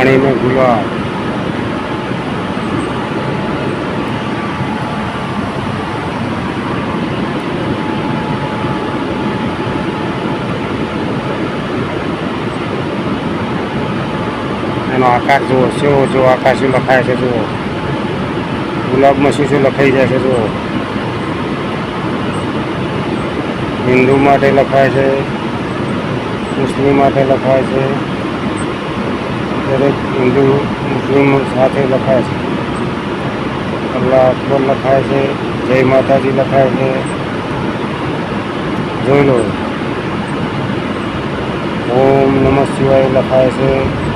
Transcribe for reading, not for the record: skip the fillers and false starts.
पानी में गुलाब, એનો આકાર જુઓ, કેવો જો આકાર શું લખાય છે જુઓ, ગુલાબમાં શું શું લખાઈ જાય છે જુઓ. હિન્દુ માટે લખાય છે, મુસ્લિમ માટે લખાય છે, દરેક હિન્દુ મુસ્લિમ સાથે લખાય છે. અલ્લાહ અકબર લખાય છે, જય માતાજી લખાય છે. જોઈ લો, ઓમ નમઃ શિવાય લખાય છે.